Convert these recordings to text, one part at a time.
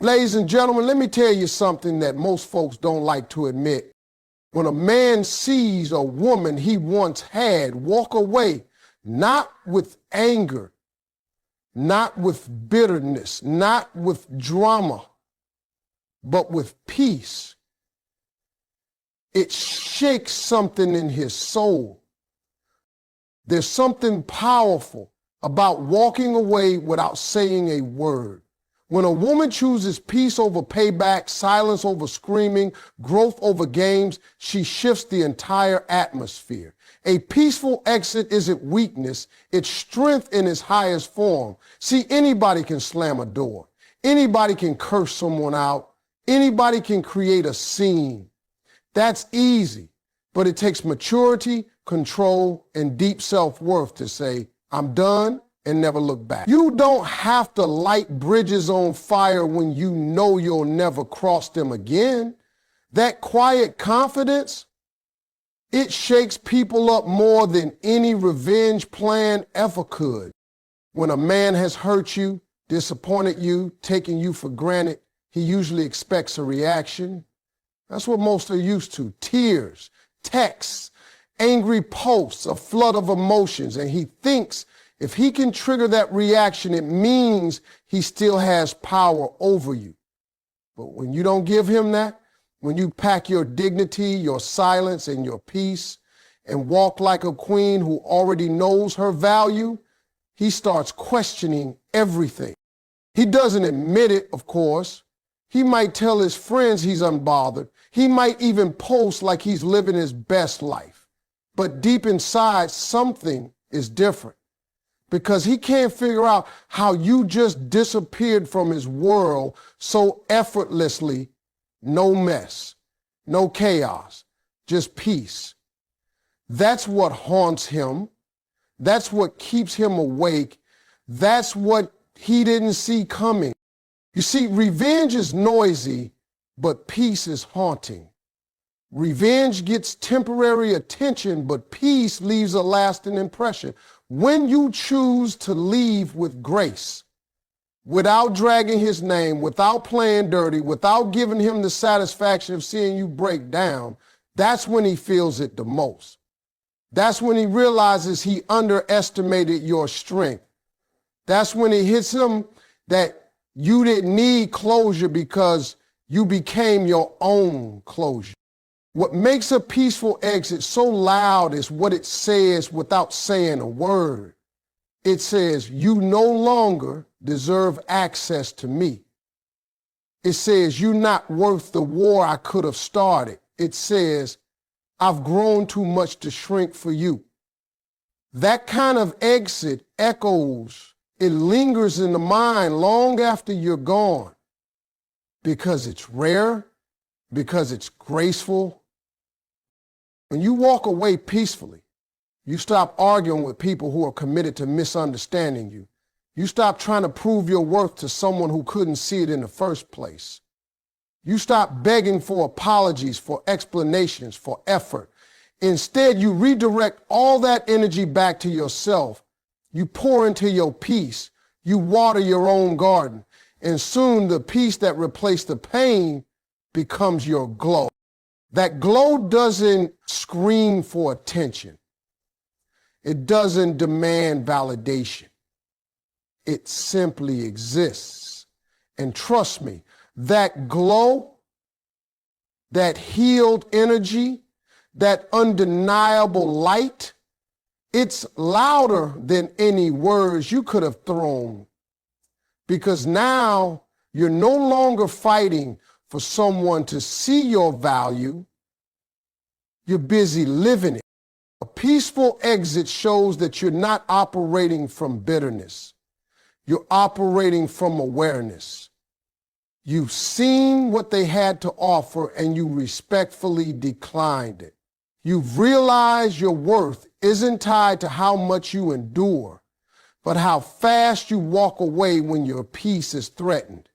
Ladies and gentlemen, let me tell you something that most folks don't like to admit. When a man sees a woman he once had walk away, not with anger, not with bitterness, not with drama, but with peace, it shakes something in his soul. There's something powerful about walking away without saying a word. When a woman chooses peace over payback, silence over screaming, growth over games, she shifts the entire atmosphere. A peaceful exit isn't weakness, it's strength in its highest form. See, anybody can slam a door. Anybody can curse someone out. Anybody can create a scene. That's easy, but it takes maturity, control, and deep self-worth to say, I'm done, and never look back. You don't have to light bridges on fire when you know you'll never cross them again. That quiet confidence, it shakes people up more than any revenge plan ever could. When a man has hurt you, disappointed you, taken you for granted, he usually expects a reaction. That's what most are used to. Tears, texts, angry posts, a flood of emotions, and he thinks if he can trigger that reaction, it means he still has power over you. But when you don't give him that, when you pack your dignity, your silence, and your peace, and walk like a queen who already knows her value, he starts questioning everything. He doesn't admit it, of course. He might tell his friends he's unbothered. He might even post like he's living his best life. But deep inside, something is different. Because he can't figure out how you just disappeared from his world so effortlessly. No mess, no chaos, just peace. That's what haunts him. That's what keeps him awake. That's what he didn't see coming. You see, revenge is noisy, but peace is haunting. Revenge gets temporary attention, but peace leaves a lasting impression. When you choose to leave with grace, without dragging his name, without playing dirty, without giving him the satisfaction of seeing you break down, that's when he feels it the most. That's when he realizes he underestimated your strength. That's when it hits him that you didn't need closure because you became your own closure. What makes a peaceful exit so loud is what it says without saying a word. It says, you no longer deserve access to me. It says, you're not worth the war I could have started. It says, I've grown too much to shrink for you. That kind of exit echoes. It lingers in the mind long after you're gone because it's rare, because it's graceful. When you walk away peacefully, you stop arguing with people who are committed to misunderstanding you. You stop trying to prove your worth to someone who couldn't see it in the first place. You stop begging for apologies, for explanations, for effort. Instead, you redirect all that energy back to yourself. You pour into your peace. You water your own garden. And soon the peace that replaced the pain becomes your glow. That glow doesn't scream for attention. It doesn't demand validation. It simply exists. And trust me, that glow, that healed energy, that undeniable light, it's louder than any words you could have thrown. Because now you're no longer fighting for someone to see your value. You're busy living it. A peaceful exit shows that you're not operating from bitterness. You're operating from awareness. You've seen what they had to offer and you respectfully declined it. You've realized your worth isn't tied to how much you endure, but how fast you walk away when your peace is threatened.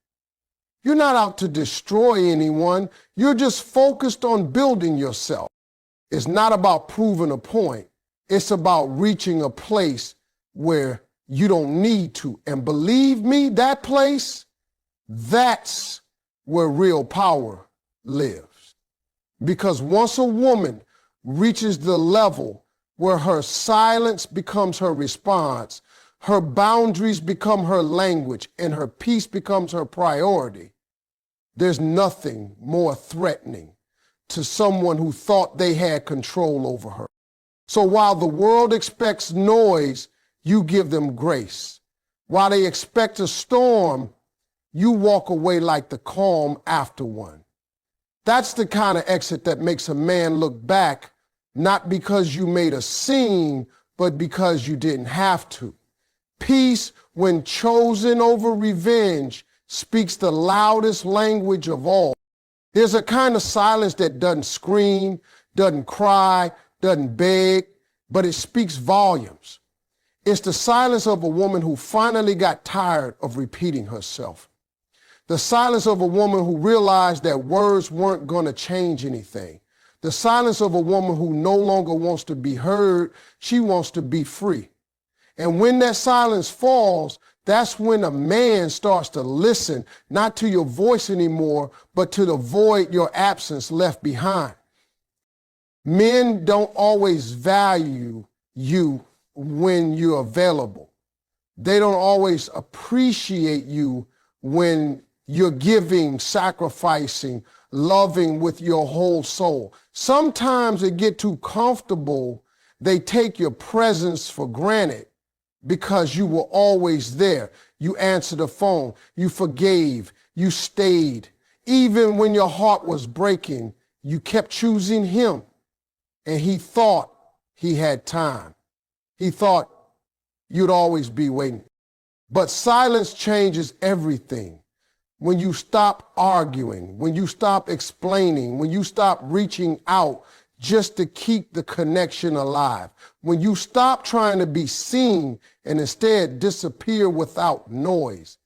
You're not out to destroy anyone. You're just focused on building yourself. It's not about proving a point. It's about reaching a place where you don't need to. And believe me, that place, That's where real power lives. Because once a woman reaches the level where her silence becomes her response, her boundaries become her language, and her peace becomes her priority, there's nothing more threatening to someone who thought they had control over her. So while the world expects noise, you give them grace. While they expect a storm, you walk away like the calm after one. That's the kind of exit that makes a man look back, not because you made a scene, but because you didn't have to. Peace, when chosen over revenge, speaks the loudest language of all. There's a kind of silence that doesn't scream, doesn't cry, doesn't beg, but it speaks volumes. It's the silence of a woman who finally got tired of repeating herself. The silence of a woman who realized that words weren't going to change anything. The silence of a woman who no longer wants to be heard, she wants to be free. And when that silence falls, that's when a man starts to listen, not to your voice anymore, but to the void your absence left behind. Men don't always value you when you're available. They don't always appreciate you when you're giving, sacrificing, loving with your whole soul. Sometimes they get too comfortable. They take your presence for granted because you were always there. You answered the phone. You forgave. You stayed. Even when your heart was breaking, you kept choosing him. And he thought he had time. He thought you'd always be waiting. But silence changes everything. When you stop arguing, when you stop explaining, when you stop reaching out just to keep the connection alive, when you stop trying to be seen and instead disappear without noise,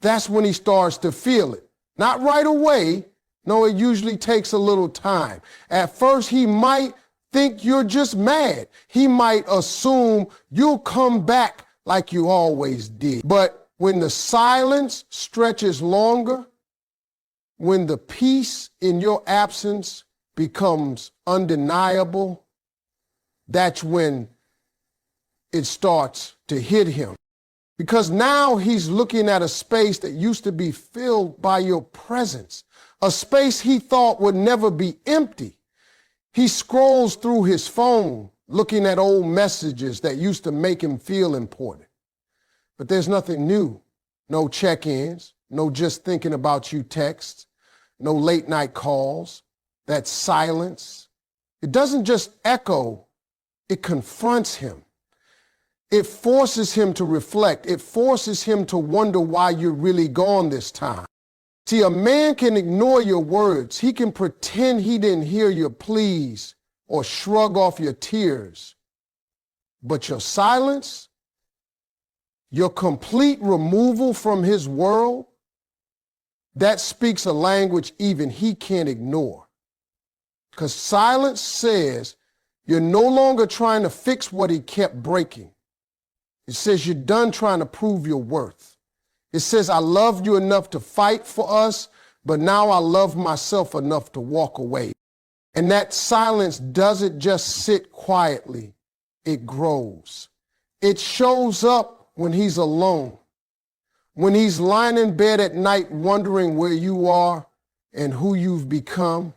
that's when he starts to feel it. Not right away. No, it usually takes a little time. At first, he might think you're just mad. He might assume you'll come back like you always did. But when the silence stretches longer, when the peace in your absence becomes undeniable, that's when it starts to hit him. Because now he's looking at a space that used to be filled by your presence, a space he thought would never be empty. He scrolls through his phone, looking at old messages that used to make him feel important. But there's nothing new. No check-ins, no just thinking about you texts, no late night calls. That silence, it doesn't just echo, it confronts him. It forces him to reflect. It forces him to wonder why you're really gone this time. See, a man can ignore your words. He can pretend he didn't hear your pleas or shrug off your tears. But your silence, your complete removal from his world, that speaks a language even he can't ignore. Because silence says you're no longer trying to fix what he kept breaking. It says you're done trying to prove your worth. It says I loved you enough to fight for us, but now I love myself enough to walk away. And that silence doesn't just sit quietly, it grows. It shows up when he's alone, when he's lying in bed at night wondering where you are and who you've become.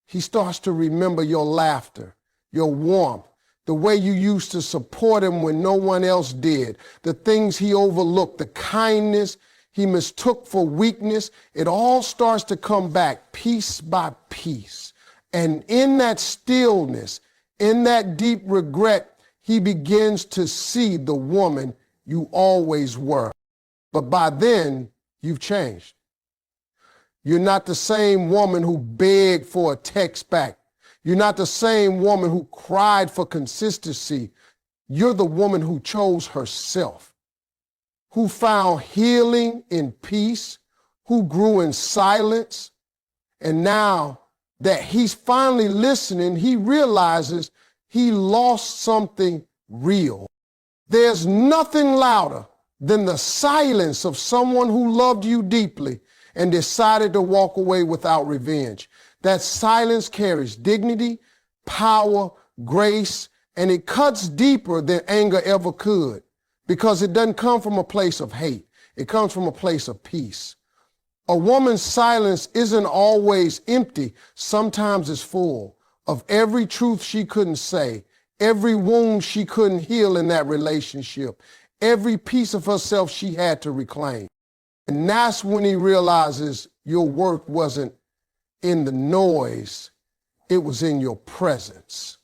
He starts to remember your laughter, your warmth, the way you used to support him when no one else did, the things he overlooked, the kindness he mistook for weakness. It all starts to come back piece by piece. And in that stillness, in that deep regret, he begins to see the woman you always were. But by then, you've changed. You're not the same woman who begged for a text back. You're not the same woman who cried for consistency. You're the woman who chose herself, who found healing in peace, who grew in silence. And now that he's finally listening, he realizes he lost something real. There's nothing louder than the silence of someone who loved you deeply and decided to walk away without revenge. That silence carries dignity, power, grace, and it cuts deeper than anger ever could because it doesn't come from a place of hate. It comes from a place of peace. A woman's silence isn't always empty. Sometimes it's full of every truth she couldn't say, every wound she couldn't heal in that relationship, every piece of herself she had to reclaim. And that's when he realizes your work wasn't in the noise, it was in your presence.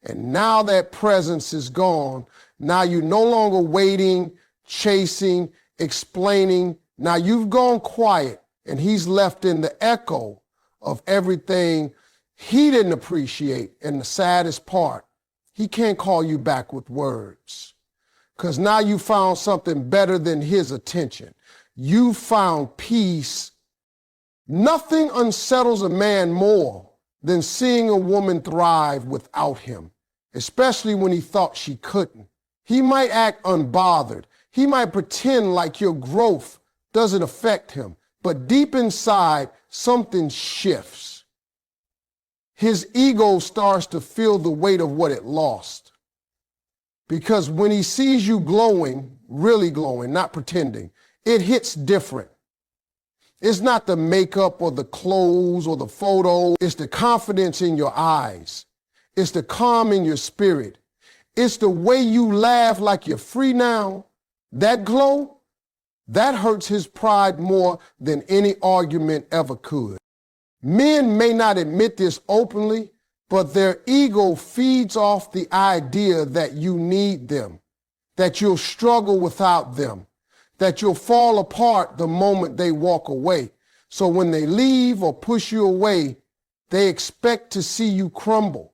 And now that presence is gone. Now you're no longer waiting, chasing, explaining. Now you've gone quiet and he's left in the echo of everything he didn't appreciate. And the saddest part, he can't call you back with words because now you found something better than his attention. You found peace. Nothing unsettles a man more than seeing a woman thrive without him, especially when he thought she couldn't. He might act unbothered. He might pretend like your growth doesn't affect him, but deep inside, something shifts. His ego starts to feel the weight of what it lost. Because when he sees you glowing, really glowing, not pretending, it hits different. It's not the makeup or the clothes or the photo. It's the confidence in your eyes. It's the calm in your spirit. It's the way you laugh like you're free now. That glow, that hurts his pride more than any argument ever could. Men may not admit this openly, but their ego feeds off the idea that you need them, that you'll struggle without them, that you'll fall apart the moment they walk away. So when they leave or push you away, they expect to see you crumble.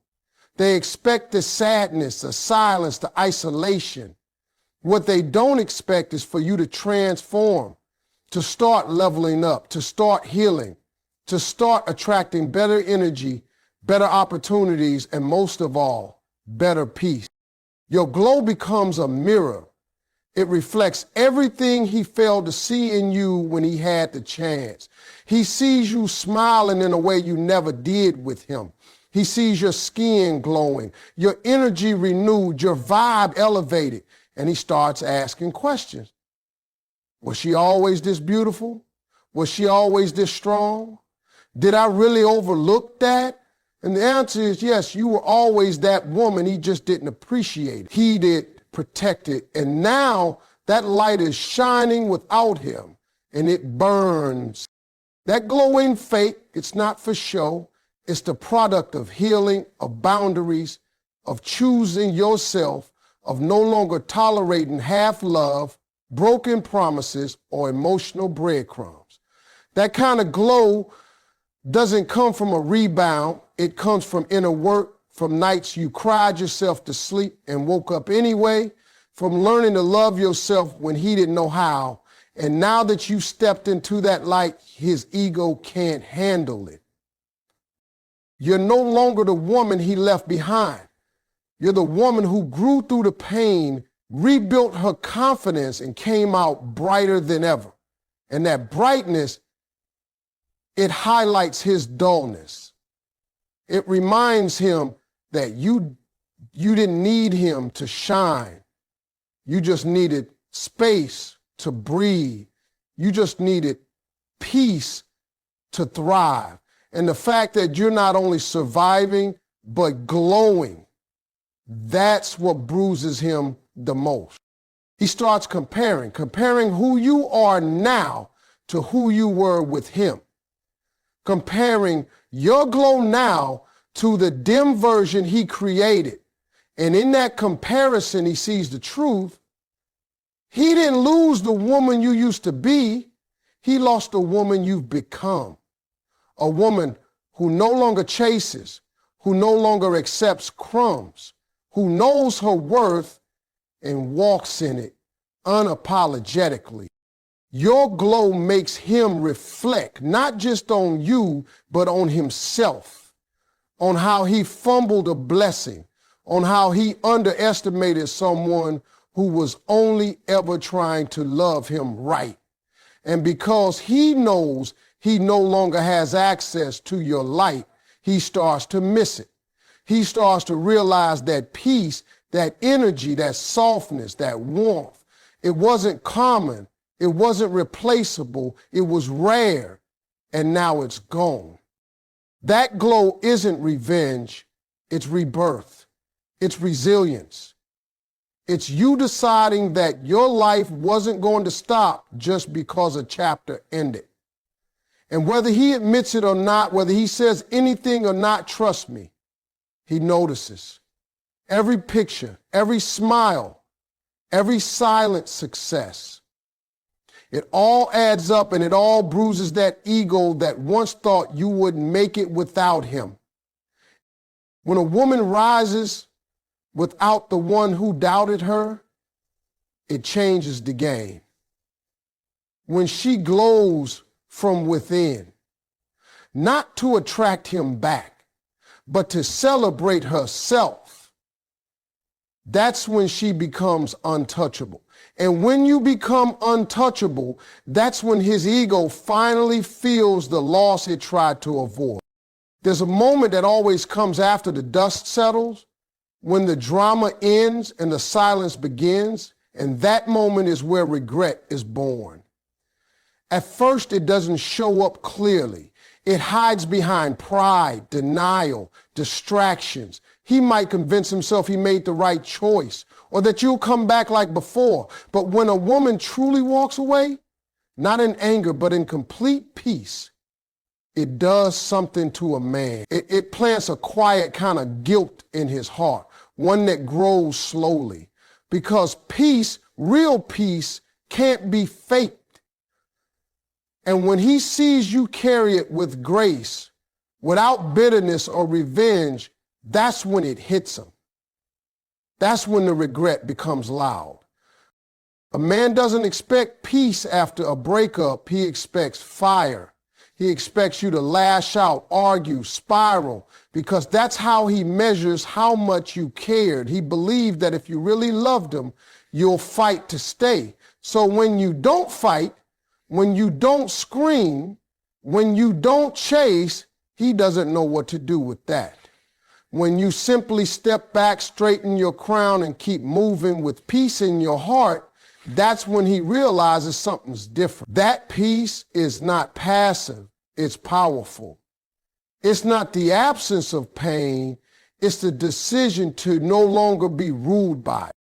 They expect the sadness, the silence, the isolation. What they don't expect is for you to transform, to start leveling up, to start healing, to start attracting better energy, better opportunities, and most of all, better peace. Your glow becomes a mirror. It reflects everything he failed to see in you when he had the chance. He sees you smiling in a way you never did with him. He sees your skin glowing, your energy renewed, your vibe elevated, and he starts asking questions. Was she always this beautiful? Was she always this strong? Did I really overlook that? And the answer is yes, you were always that woman. He just didn't appreciate it. He did protect it. And now that light is shining without him and it burns. That glow ain't fake. It's not for show. It's the product of healing, of boundaries, of choosing yourself, of no longer tolerating half love, broken promises, or emotional breadcrumbs. That kind of glow doesn't come from a rebound. It comes from inner work, from nights you cried yourself to sleep and woke up anyway, from learning to love yourself when he didn't know how. And now that you stepped into that light, his ego can't handle it. You're no longer the woman he left behind. You're the woman who grew through the pain, rebuilt her confidence, and came out brighter than ever. And that brightness, it highlights his dullness. It reminds him that you didn't need him to shine. You just needed space to breathe. You just needed peace to thrive. And the fact that you're not only surviving, but glowing, that's what bruises him the most. He starts comparing who you are now to who you were with him. Comparing your glow now to the dim version he created. And in that comparison, he sees the truth. He didn't lose the woman you used to be. He lost the woman you've become. A woman who no longer chases, who no longer accepts crumbs, who knows her worth and walks in it unapologetically. Your glow makes him reflect not just on you, but on himself, on how he fumbled a blessing, on how he underestimated someone who was only ever trying to love him right. And because he knows he no longer has access to your light, he starts to miss it. He starts to realize that peace, that energy, that softness, that warmth, it wasn't common, it wasn't replaceable, it was rare, and now it's gone. That glow isn't revenge, it's rebirth, it's resilience. It's you deciding that your life wasn't going to stop just because a chapter ended. And whether he admits it or not, whether he says anything or not, trust me, he notices. Every picture, every smile, every silent success. It all adds up and it all bruises that ego that once thought you wouldn't make it without him. When a woman rises without the one who doubted her, it changes the game. When she glows from within, not to attract him back, but to celebrate herself, that's when she becomes untouchable. And when you become untouchable, that's when his ego finally feels the loss it tried to avoid. There's a moment that always comes after the dust settles, when the drama ends and the silence begins, and that moment is where regret is born. At first, it doesn't show up clearly. It hides behind pride, denial, distractions. He might convince himself he made the right choice or that you'll come back like before. But when a woman truly walks away, not in anger, but in complete peace, it does something to a man. It plants a quiet kind of guilt in his heart, one that grows slowly. Because peace, real peace, can't be faked. And when he sees you carry it with grace, without bitterness or revenge, that's when it hits him. That's when the regret becomes loud. A man doesn't expect peace after a breakup. He expects fire. He expects you to lash out, argue, spiral, because that's how he measures how much you cared. He believed that if you really loved him, you'll fight to stay. So when you don't fight, when you don't scream, when you don't chase, he doesn't know what to do with that. When you simply step back, straighten your crown, and keep moving with peace in your heart, that's when he realizes something's different. That peace is not passive, it's powerful. It's not the absence of pain, it's the decision to no longer be ruled by it.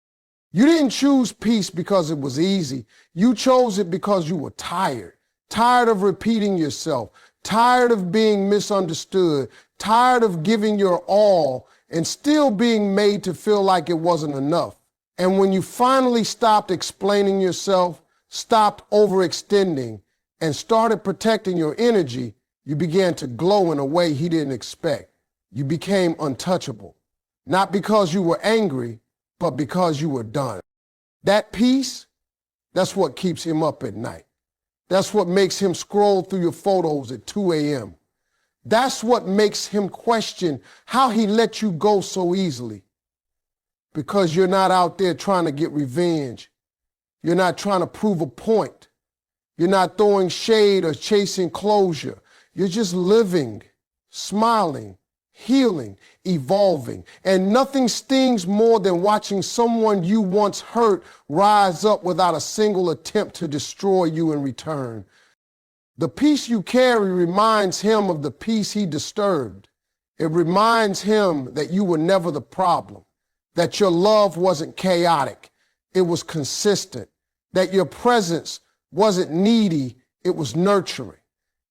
You didn't choose peace because it was easy. You chose it because you were tired. Tired of repeating yourself. Tired of being misunderstood. Tired of giving your all and still being made to feel like it wasn't enough. And when you finally stopped explaining yourself, stopped overextending, and started protecting your energy, you began to glow in a way he didn't expect. You became untouchable. Not because you were angry, but because you were done. That peace, that's what keeps him up at night. That's what makes him scroll through your photos at 2 a.m. That's what makes him question how he let you go so easily. Because you're not out there trying to get revenge. You're not trying to prove a point. You're not throwing shade or chasing closure. You're just living, smiling, healing, evolving. And nothing stings more than watching someone you once hurt rise up without a single attempt to destroy you in return. The peace you carry reminds him of the peace he disturbed. It reminds him that you were never the problem, that your love wasn't chaotic, it was consistent, that your presence wasn't needy, it was nurturing.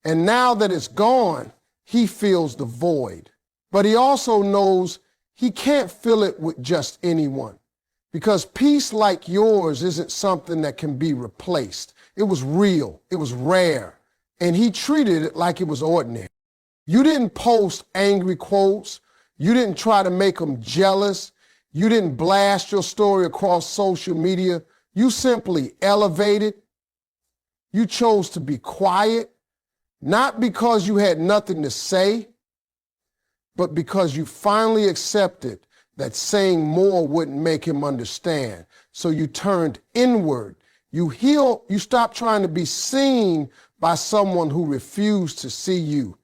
And now that it's gone, he feels the void. But he also knows he can't fill it with just anyone, because peace like yours isn't something that can be replaced. It was real, it was rare, and he treated it like it was ordinary. You didn't post angry quotes, you didn't try to make him jealous, you didn't blast your story across social media, you simply elevated. You chose to be quiet, not because you had nothing to say, but because you finally accepted that saying more wouldn't make him understand. So you turned inward. You healed, you stopped trying to be seen, by someone who refused to see you